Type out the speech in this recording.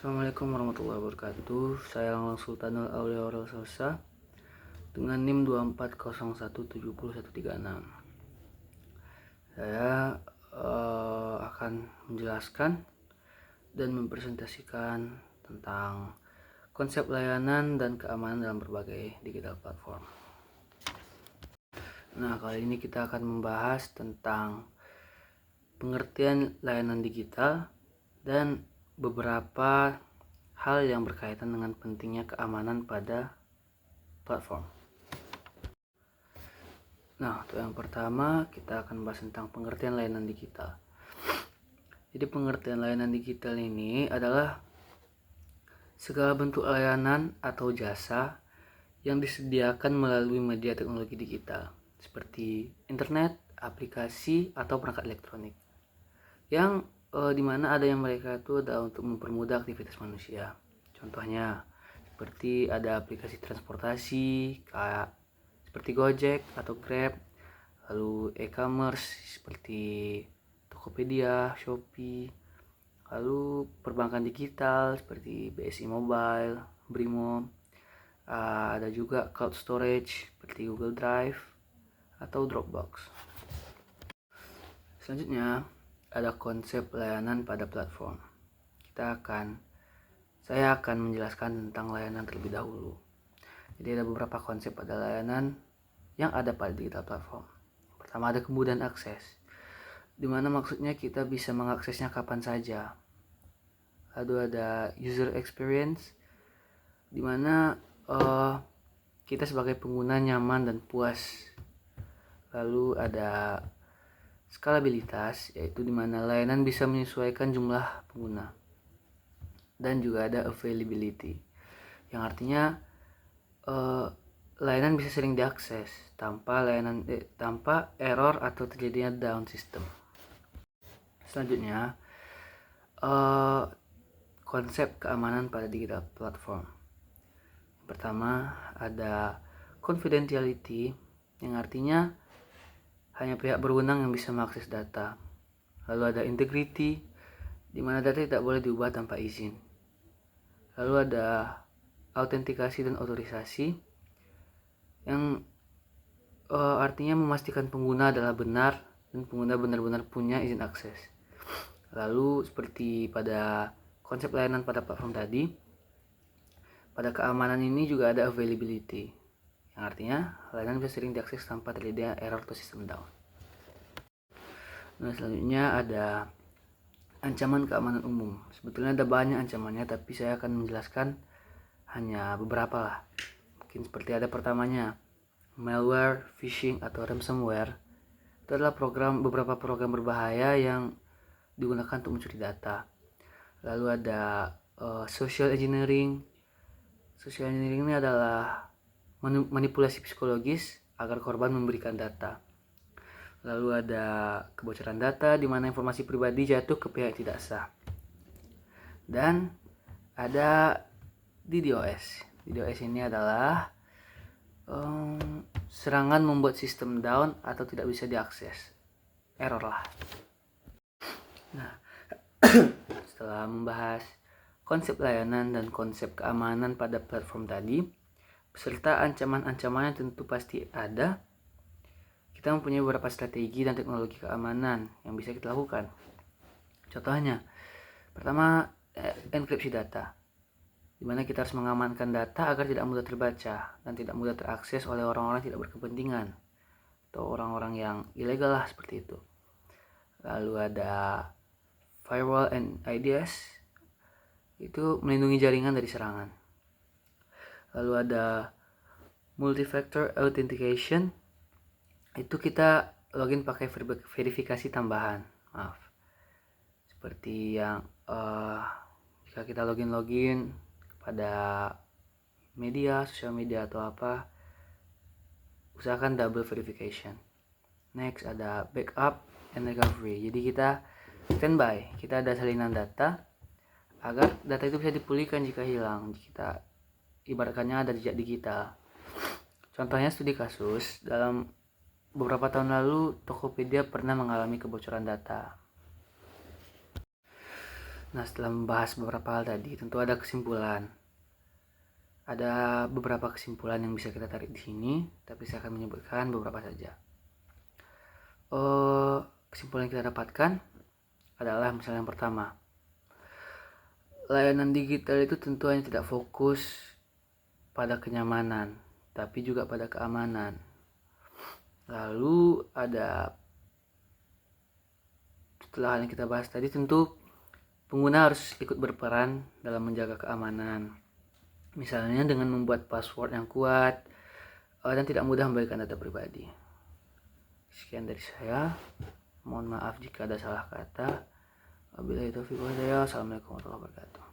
Assalamualaikum warahmatullahi wabarakatuh. Saya Lang Sultanul Aulia Sosa dengan NIM 2401700136. Saya akan menjelaskan dan mempresentasikan tentang konsep layanan dan keamanan dalam berbagai digital platform. Nah, kali ini kita akan membahas tentang pengertian layanan digital dan beberapa hal yang berkaitan dengan pentingnya keamanan pada platform. Nah, untuk yang pertama kita akan bahas tentang pengertian layanan digital. Jadi pengertian layanan digital ini adalah segala bentuk layanan atau jasa yang disediakan melalui media teknologi digital seperti internet, aplikasi, atau perangkat elektronik yang dimana adanya mereka itu adalah untuk mempermudah aktivitas manusia. Contohnya seperti ada aplikasi transportasi kayak seperti Gojek atau Grab, lalu e-commerce seperti Tokopedia, Shopee, lalu perbankan digital seperti BSI Mobile, Brimo, ada juga cloud storage seperti Google Drive atau Dropbox. Selanjutnya ada konsep layanan pada platform. Saya akan menjelaskan tentang layanan terlebih dahulu. Jadi ada beberapa konsep pada layanan yang ada pada digital platform. Pertama ada kemudahan akses, dimana maksudnya kita bisa mengaksesnya kapan saja. Lalu ada user experience, dimana kita sebagai pengguna nyaman dan puas. Lalu ada skalabilitas, yaitu dimana layanan bisa menyesuaikan jumlah pengguna. Dan juga ada availability, yang artinya layanan bisa sering diakses tanpa error atau terjadinya down system. Selanjutnya konsep keamanan pada digital platform. Yang pertama ada confidentiality, yang artinya hanya pihak berwenang yang bisa mengakses data. Lalu ada integrity, di mana data tidak boleh diubah tanpa izin. Lalu ada autentikasi dan otorisasi, yang artinya memastikan pengguna adalah benar dan pengguna benar-benar punya izin akses. Lalu seperti pada konsep layanan pada platform tadi, pada keamanan ini juga ada availability, yang artinya layanan bisa sering diakses tanpa terjadi error atau sistem down. Nah, selanjutnya ada ancaman keamanan umum. Sebetulnya ada banyak ancamannya, tapi saya akan menjelaskan hanya beberapa lah. Mungkin seperti ada pertamanya, malware, phishing, atau ransomware. Itu adalah beberapa program berbahaya yang digunakan untuk mencuri data. Lalu ada social engineering. Social engineering ini adalah manipulasi psikologis agar korban memberikan data. Lalu ada kebocoran data di mana informasi pribadi jatuh ke pihak tidak sah. Dan ada DDoS. DDoS ini adalah serangan membuat sistem down atau tidak bisa diakses. Error lah. Nah, setelah membahas konsep layanan dan konsep keamanan pada platform tadi, beserta ancaman-ancamannya tentu pasti ada, kita mempunyai beberapa strategi dan teknologi keamanan yang bisa kita lakukan. Contohnya, pertama, enkripsi data, di mana kita harus mengamankan data agar tidak mudah terbaca dan tidak mudah terakses oleh orang-orang yang tidak berkepentingan atau orang-orang yang ilegal lah, seperti itu. Lalu ada firewall and IDS, itu melindungi jaringan dari serangan. Lalu ada multi-factor authentication, itu kita login pakai verifikasi tambahan. Seperti yang jika kita login pada media, sosial media atau apa, usahakan double verification. Next ada backup and recovery. Jadi kita standby, kita ada salinan data agar data itu bisa dipulihkan jika hilang. Kita ibaratkannya ada jejak digital. Contohnya studi kasus, dalam beberapa tahun lalu Tokopedia pernah mengalami kebocoran data. Nah, setelah membahas beberapa hal tadi, tentu ada kesimpulan. Ada beberapa kesimpulan yang bisa kita tarik di sini, tapi saya akan menyebutkan beberapa saja. Kesimpulan yang kita dapatkan adalah misalnya yang pertama, layanan digital itu tentu hanya tidak fokus pada kenyamanan, tapi juga pada keamanan. Lalu ada, setelah yang kita bahas tadi, tentu pengguna harus ikut berperan dalam menjaga keamanan. Misalnya dengan membuat password yang kuat dan tidak mudah membagikan data pribadi. Sekian dari saya. Mohon maaf jika ada salah kata. Wabillahi taufiq wal hidayah. Assalamualaikum warahmatullahi wabarakatuh.